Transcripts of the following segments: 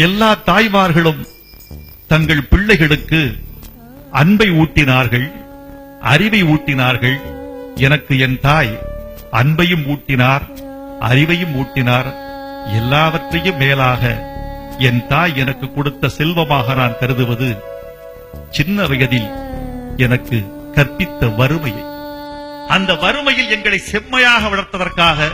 எல்லா தாய்மார்களும் தங்கள் பிள்ளைகளுக்கு அன்பை ஊட்டினார்கள், அறிவை ஊட்டினார்கள். எனக்கு என் தாய் அன்பையும் ஊட்டினார், அறிவையும் ஊட்டினார். எல்லாவற்றையும் மேலாக என் தாய் எனக்கு கொடுத்த செல்வமாக நான் கருதுவது சின்ன வயதில் எனக்கு கற்பித்த வறுமையை. அந்த வறுமையில் எங்களை செம்மையாக வளர்த்ததற்காக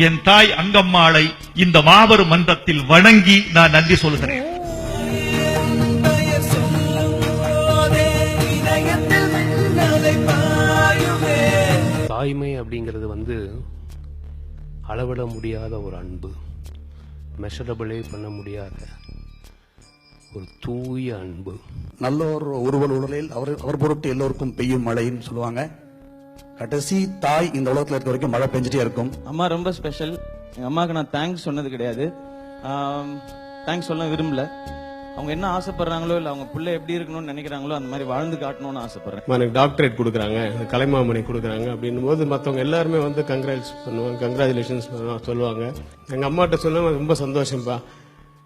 என் தாய் அங்கம்மாளை இந்த மாபெரும் மன்றத்தில் வணங்கி நான் நன்றி சொல்கிறேன். தாய்மை அப்படிங்கிறது அளவிட முடியாத ஒரு அன்பு, மெஷரபிளே பண்ண முடியாத ஒரு தூய அன்பு. நல்லோர் ஒருவல் உடலில் அவர் பொருட்டு எல்லோருக்கும் பெய்யும் மழைன்னு சொல்லுவாங்க. கடைசி தாய் இந்த உலகத்துல இருக்க வரைக்கும் மழை பெஞ்சிட்டே இருக்கும். அம்மா ரொம்ப ஸ்பெஷல். எங்க அம்மாவுக்கு நான் தேங்க்ஸ் சொன்னது கிடையாது, தேங்க்ஸ் சொல்ல விரும்பல. அவங்க என்ன ஆசைப்படுறாங்களோ இல்ல அவங்க பிள்ளை எப்படி இருக்கணும்னு நினைக்கிறாங்களோ அந்த மாதிரி வாழ்ந்து காட்டணும்னு ஆசைப்படுறேன். எனக்கு டாக்டரேட் கொடுக்குறாங்க, கலைமாமணி கொடுக்குறாங்க அப்படின்னும் போது மற்றவங்க எல்லாருமே கங்க்ராட்ஸ் பண்ணுவாங்க, கங்க்ராச்சுலேஷன்ஸ் சொல்லுவாங்க. எங்க அம்மாட்ட சொல்லுவாங்க, ரொம்ப சந்தோஷம்பா,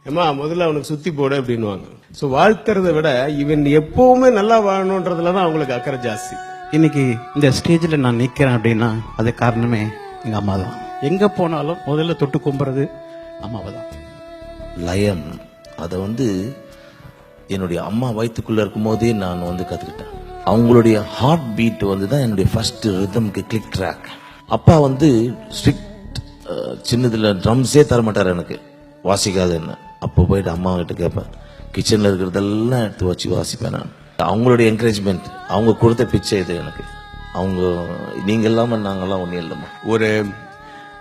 ஏமா முதல்ல அவனுக்கு சுத்தி போடு அப்படின்னுவாங்க. ஸோ வாழ்த்துறதை விட இவன் எப்பவுமே நல்லா வாழணுன்றதுலதான் அவங்களுக்கு அக்கறை ஜாஸ்தி. இன்னைக்கு இந்த ஸ்டேஜ்ல நான் நிக்கிறேன் அப்படின்னா அது காரணமே எங்க அம்மா தான். எங்க போனாலும் முதல்ல தொட்டு கும்புறது அம்மாவை தான். லயன் அதை என்னுடைய அம்மா வயிற்றுக்குள்ள இருக்கும் போதே நான் கத்துக்கிட்டேன். அவங்களுடைய ஹார்ட் பீட் தான் என்னுடைய ஃபர்ஸ்ட் ரிதம்க்கு கிளிக் ட்ராக். அப்பா ஸ்ட்ரிக்ட், சின்னதுல ட்ரம்ஸே தரமாட்டார் எனக்கு, வாசிக்காதுன்னு. அப்போ போயிட்டு அம்மா கிட்ட கேட்பேன், கிச்சன்ல இருக்கிறதெல்லாம் எடுத்து வச்சு வாசிப்பேன் நான். அவங்களுடைய என்கரேஜ்மெண்ட், அவங்க கொடுத்த பிச்சை இது எனக்கு. அவங்க நீங்க இல்லாம நாங்கெல்லாம் ஒன்றும் இல்லைம்மா.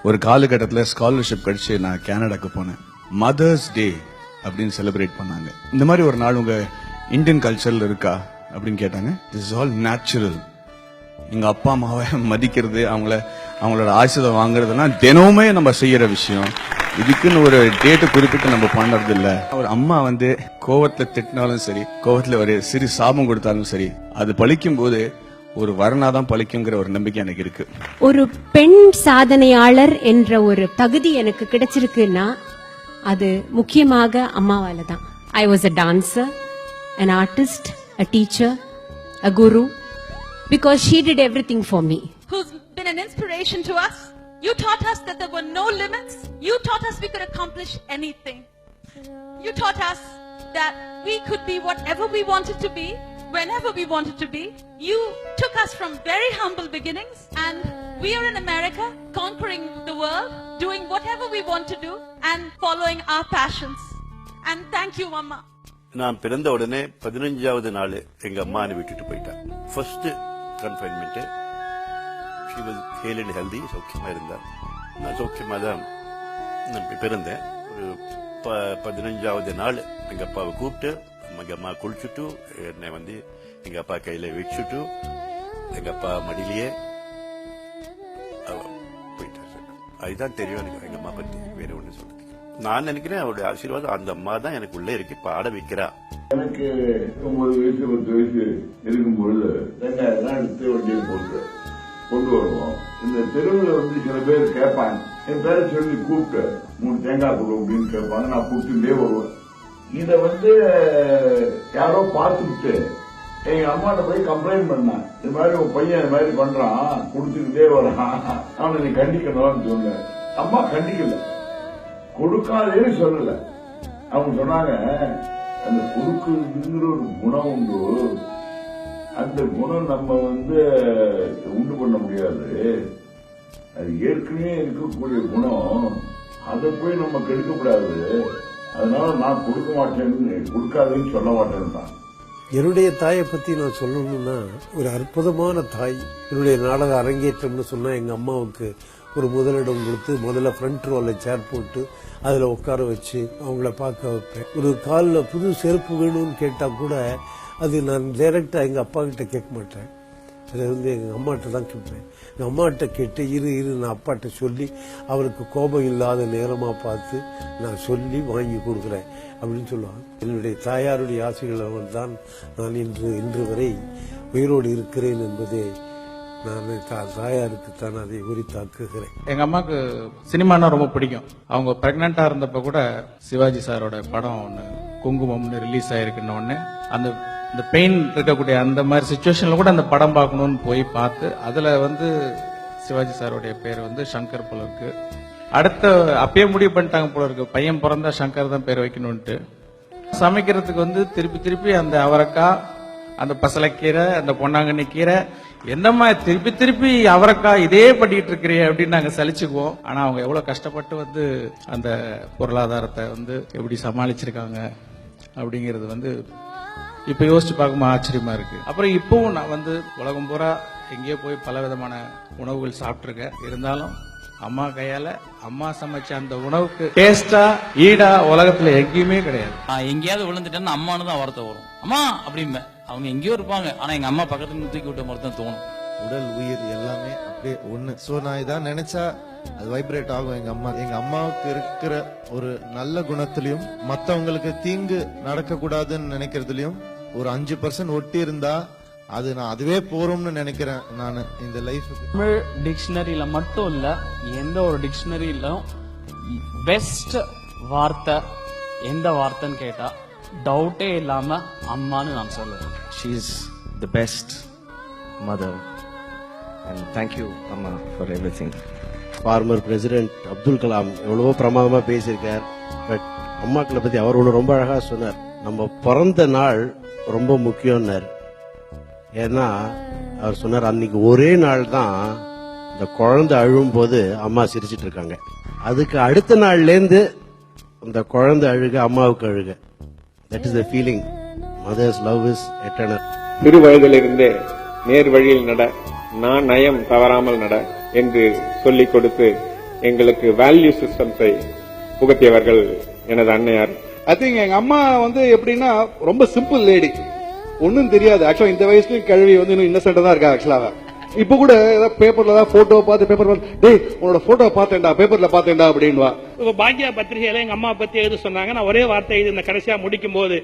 ஒரு காலகட்டத்தில் ஸ்காலர்ஷிப் கிடைச்சு நான் கனடாக்கு போனேன். மதர்ஸ் டே அப்படின்னு செலிப்ரேட் பண்ணாங்க. இந்த மாதிரி ஒரு நாள் உங்க இந்தியன் கல்ச்சர்ல இருக்கா அப்படின்னு கேட்டாங்க. This is all natural. எங்க அப்பா அம்மாவை மதிக்கிறது, அவங்களோட ஆசீர்வாதம் வாங்குறதுலாம் தினமுமே நம்ம செய்யற விஷயம். இதுக்குன்னு ஒரு டேட்டை குறிப்பிட்டு நம்ம பண்றது இல்ல. ஒரு அம்மா கோவத்துல திட்டினாலும் சரி, கோவத்துல ஒரு சிறு சாபம் கொடுத்தாலும் சரி, அது பழிக்கும் போது ஒரு வரனாதான் பழிக்குங்கிற ஒரு நம்பிக்கை எனக்கு இருக்கு. ஒரு பெண் சாதனையாளர் என்ற ஒரு தகுதி எனக்கு கிடைச்சிருக்குன்னா அது முக்கியமாக அம்மாவால தான். I was a dancer, an artist, a teacher, a guru, because she did everything for me. Who's been an inspiration to us. You taught us that there were no limits. You taught us we could accomplish anything. You taught us that we could be whatever we wanted to be, whenever we wanted to be. You took us from very humble beginnings, and we are in America, conquering the world, doing whatever we want to do, and following our passions. And thank you, Mama. நான் பிறந்த உடனே 15வது நாள் எங்க அம்மா விட்டுட்டு போயிட்டேன். First confinement. She was Hale and healthy, சௌக்கியமா இருந்தார். நான் சௌக்கியமா தான் பிறந்தேன். ஒரு 15வது நாள் எங்க அப்பாவை கூப்பிட்டு எங்க அம்மா குளிச்சுட்டு என்னை எங்க அப்பா கையில வச்சுட்டு எங்க அப்பா மடியிலேயே போயிட்டார். அதுதான் தெரியும் எனக்கு எங்க அம்மா பத்தி. வேற ஒண்ணு சொல்றது நான் நினைக்கிறேன் அவருடைய ஆசீர்வாதம் அந்த அம்மா தான் எனக்கு உள்ள இருக்கு, பாட வைக்கிறா. எனக்கு 9 வயசு 10 வயசு இருக்கும்பொழுது வெங்காயம் எடுத்து வண்டியில் போட்டு கொண்டு வருவோம். இந்த தெருவில் சில பேர் கேட்பாங்க, என் பேரை சொல்லி கூப்பிட்டு 3 தேங்காய் கொடு அப்படின்னு கேட்பாங்க. நான் கூப்பிட்டுட்டே வருவேன். இத யாரோ பார்த்துட்டு எங்க அம்மாட்ட போய் கம்ப்ளைண்ட் பண்ணேன். இது மாதிரி உன் பையன் இது மாதிரி பண்றான், கொடுத்துக்கிட்டே வரான், அவனை நீ கண்டிக்கணும்னு சொன்ன. அம்மா கண்டிக்கல, கொடுக்காதேன்னு சொல்லல. அவங்க சொன்னாங்க, அந்த கொடுக்குங்கிற ஒரு குணம் உண்டு, அந்த குணம் நம்ம உண்டு பண்ண முடியாது, அது ஏற்கனவே இருக்கக்கூடிய குணம், அதை போய் நம்ம கெடுக்கக்கூடாது, அதனால நான் கொடுக்க மாட்டேன்னு, கொடுக்காதுன்னு சொல்ல மாட்டேன்னு தான். என்னுடைய தாயை பத்தி நான் சொல்லணும்னா, ஒரு அற்புதமான தாய். என்னுடைய நாடக அரங்கேற்றம்னு சொன்னா எங்க அம்மாவுக்கு ஒரு முதலிடம் கொடுத்து முதல்ல ஃப்ரண்ட் ரோல சேர் போட்டு அதுல உட்கார வச்சு அவங்கள பார்க்க வைப்பேன். ஒரு காலில் புது செருப்பு வேணும்னு கேட்டா கூட அது நான் டைரக்டா எங்க அப்பா கிட்ட கேட்க மாட்டேன், அதை எங்க அம்மாட்ட தான் கேட்பேன். எங்க அம்மாட்ட கேட்டு இரு நான் அப்பாட்ட சொல்லி அவருக்கு கோபம் இல்லாத நேரமா பார்த்து நான் சொல்லி வாங்கி கொடுக்குறேன் அப்படின்னு சொல்லுவாங்க. என்னுடைய தாயாருடைய ஆசைகள் தான் நான் இன்று வரை உயிரோடு இருக்கிறேன் என்பதை நான் தாயாருக்குத்தான் அதை உரித்தாக்குகிறேன். எங்க அம்மாவுக்கு சினிமானா ரொம்ப பிடிக்கும். அவங்க பிரெக்னண்டா இருந்தப்ப கூட சிவாஜி சாரோட படம் ஒன்று குங்குமம்னு ரிலீஸ் ஆயிருக்குன்னு ஒன்று அந்த பெயின் இருக்கக்கூடிய அந்த மாதிரி சுச்சுவேஷன்ல கூட அந்த படம் பார்க்கணும்னு போய் பார்த்து அதுல சிவாஜி சாரோடைய பேர் சங்கர் போல இருக்கு. அடுத்த அப்பயே முடிவு பண்ணிட்டாங்க போல இருக்கு, பையன் பிறந்தா சங்கர் தான் பேர் வைக்கணும்ட்டு. சமைக்கிறதுக்கு திருப்பி திருப்பி அந்த அவரைக்காய், அந்த பசலைக்கீரை, அந்த பொன்னாங்கண்ணி கீரை, என்னம்மா திருப்பி திருப்பி அவரைக்காய் இதே பண்ணிட்டு இருக்கிறீ அப்படின்னு நாங்க சலிச்சுக்குவோம். ஆனா அவங்க எவ்வளவு கஷ்டப்பட்டு அந்த பொருளாதாரத்தை எப்படி சமாளிச்சிருக்காங்க அப்படிங்கிறது இப்ப யோசிச்சு பார்க்கும்போது ஆச்சரியமா இருக்கு. அப்புறம் இப்பவும் நான் உலகம் பூரா எங்கேயோ போய் பல விதமான உணவுகள் சாப்பிட்டுருக்கேன். இருந்தாலும் அம்மா கையால அம்மா சமைச்ச அந்த உணவுக்கு டேஸ்டா ஈடா உலகத்துல எங்கேயுமே கிடையாது. எங்கேயாவது விழுந்துட்டேன்னு அம்மானு தான் வார்த்தை வரும். அம்மா அப்படிம்ப அவங்க எங்கேயோ இருப்பாங்க, ஆனா எங்க அம்மா பக்கத்துல தூக்கி விட்ட மாதிரி தான் தோணும். உடல் உயிர் எல்லாமே அப்படியே ஒண்ணு. சோ நான் இதான் நினைச்சா அது வைப்ரேட் ஆகும். எங்க அம்மாவுக்கு இருக்கிற ஒரு நல்ல குணத்திலையும் மத்தவங்களுக்கு தீங்கு நடக்க கூடாதுன்னு நினைக்கிறதுலயும் ஒரு 5% ஒட்டி இருந்தா அது நான் அதுவே போறோம்னு நினைக்கிறேன். நான் இந்த லைஃப் தமிழ் டிக்ஷனரியில மட்டும் இல்ல, எந்த ஒரு டிக்ஷனரியிலும் பெஸ்ட் வார்த்தை எந்த வார்த்தைன்னு கேட்டா டவுட்டே இல்லாம அம்மான்னு நான் சொல்லுவேன். She is the best mother and thank you Amma for everything. Farmer president Abdul Kalam எவ்வளவோ பிரமாதமா பேசியிருக்கார். பட் அம்மாக்களை பத்தி அவர் ஒன்று ரொம்ப அழகா சொன்னார். நம்ம பிறந்த நாள் ரொம்ப முக்கியம்னார். ஏன்னா அவர் சொன்னார், அன்னைக்கு ஒரே நாள் தான் இந்த குழந்தை அழும் போது அம்மா சிரிச்சிட்டு இருக்காங்க. அதுக்கு அடுத்த நாள்லேருந்து இந்த குழந்தை அழுக அம்மாவுக்கு அழுக. That is the feeling. Mother's love is eternal. சிறு வயதிலிருந்தே நேர் வழியில் நட, நான் நயம் தவறாமல் நட என்று சொல்லிக் கொடுத்து எங்களுக்கு வேல்யூ சிஸ்டம்ஸை புகட்டியவர்கள் எனது அன்னையார். ஐ திங்க் எங்க அம்மா எப்படின்னா ரொம்ப சிம்பிள் லேடி, ஒன்னும் தெரியாது. ஆக்சுவலா இந்த வயசுலயும் கல்வி இன்னும் இன்னசென்டா தான் இருக்கா. ஆக்சுவலா இப்ப கூட ஏதாவது பேப்பர்ல தான் போட்டோ பார்த்து பேப்பர் டேய் உன்னோட போட்டோ பார்த்தேன்டா, பேப்பர்ல பார்த்தேன்டா அப்படின்வா. இப்ப பாக்கியா பத்திரிகையில எங்க அம்மா பத்தி எழுத சொன்னாங்க. நான் ஒரே வார்த்தை இது இந்த கடைசியா முடிக்கும் போது,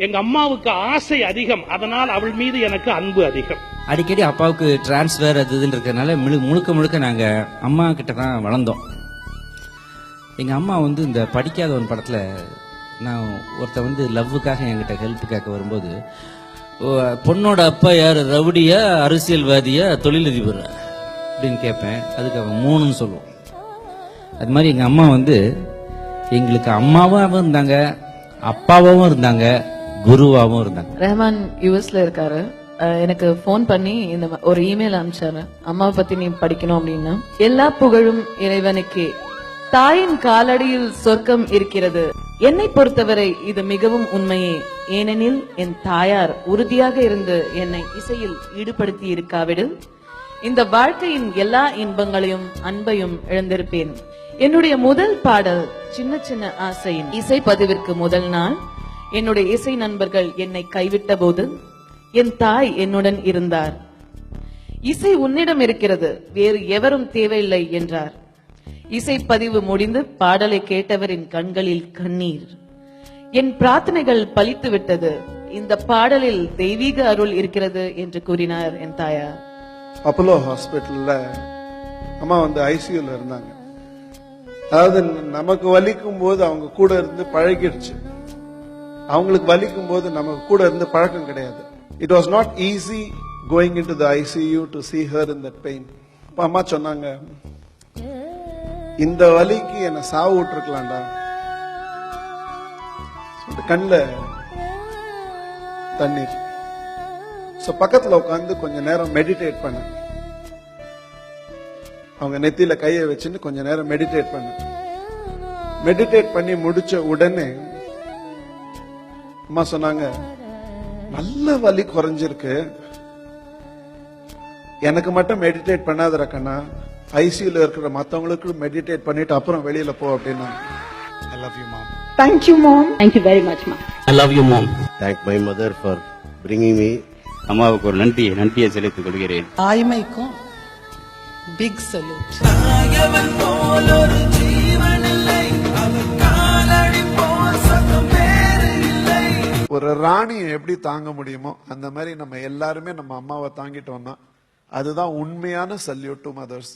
எங்க அம்மாவுக்கு ஆசை அதிகம், அதனால் அவள் மீது எனக்கு அன்பு அதிகம். அடிக்கடி அப்பாவுக்கு டிரான்ஸ்ஃபர் அது இதுன்னு இருக்கிறதுனால முழுக்க நாங்க அம்மா கிட்ட தான் வளர்ந்தோம். எங்க அம்மா இந்த படிக்காதவன் படத்துல நான் ஒருத்த லவ்வுக்காக என்கிட்ட ஹெல்ப் கேட்க வரும்போது, பொண்ணோட அப்பா யார், ரவுடியா அரசியல்வாதியா தொழிலதிபர் அப்படின்னு கேட்பேன். அதுக்கு அவன் 3ன்னு சொல்லுவோம். அது மாதிரி எங்க அம்மா எங்களுக்கு அம்மாவும் இருந்தாங்க, அப்பாவும் இருந்தாங்க, குருவாவும் இருந்தாங்க. ரஹ்மான் யூஎஸ்ல இருக்காரு. எனக்கு போன் பண்ணி இந்த ஒரு இமெயில் அனுப்பிச்சாரு, அம்மாவை பத்தி நீ படிக்கணும் அப்படின்னா. எல்லா புகழும் இறைவனுக்கே, தாயின் காலடியில் சொர்க்கம் இருக்கிறது. என்னை பொறுத்தவரை இது மிகவும் உண்மையே. ஏனெனில் என் தாயார் உறுதியாக இருந்து என்னை இசையில் ஈடுபடுத்தி இருக்காவிடில் இந்த வாழ்க்கையின் எல்லா இன்பங்களையும் அன்பையும் இழந்திருப்பேன். என்னுடைய முதல் பாடல் சின்ன சின்ன ஆசையின் இசை பதிவிற்கு முதல் நாள் என்னுடைய இசை நண்பர்கள் என்னை கைவிட்ட போது என் தாய் என்னுடன் இருந்தார். இசை உன்னிடம் இருக்கிறது, வேறு எவரும் தேவையில்லை என்றார். இசை பதிவு முடிந்து பாடலை கேட்டவரின் கண்களில் கண்ணீர். என் பிரார்த்தனைகள் பலித்து விட்டது, இந்த பாடலில் தெய்வீக அருள் இருக்கிறது என்று கூறினார் என் தாயார். அப்போலோ ஹாஸ்பிட்டல்ல அம்மா ஐசியூல இருந்தாங்க. அதாவது நமக்கு வலிக்கும் போது அவங்க கூட இருந்து பழகிடுச்சு, அவங்களுக்கு வலிக்கும் போது நமக்கு கூட இருந்து பழக்கம் கிடையாது. It was not easy going in to the ICU to see her in that pain. அம்மா சொன்னாங்க, இந்த வலிக்கு என்ன சாவு விட்டுருக்கலாம்டா. கண்ணுல தண்ணீர். பக்கத்துல உட்காந்து கொஞ்ச நேரம் மெடிடேட் பண்ண, அவங்க நெத்தியில கையை வச்சுன்னு கொஞ்ச நேரம் மெடிடேட் பண்ண. மெடிடேட் பண்ணி முடிச்ச உடனே அம்மா சொன்னாங்க, நல்ல வலி குறைஞ்சிருக்கு, எனக்கு மட்டும் மெடிடேட் பண்ணாத கண்ணா, ஐசியூல இருக்கிற மத்தவங்களுக்கு மெடிடேட் பண்ணிட்டு அப்புறம் வெளியில போ அப்படின்னா. I love you mom. Thank you mom. Thank you very much mom. I love you mom. Thank my mother for bringing me. அம்மாவுக்கு ஒரு நன்றியை செலுத்திக் கொள்கிறேன். தாய்மைக்கும் பிக் சல்யூட். ஒரு ராணியை எப்படி தாங்க முடியுமோ அந்த மாதிரி நம்ம எல்லாருமே நம்ம அம்மாவை தாங்கிட்டோம்னா அதுதான் உண்மையான சல்யூட் டு மதர்ஸ்.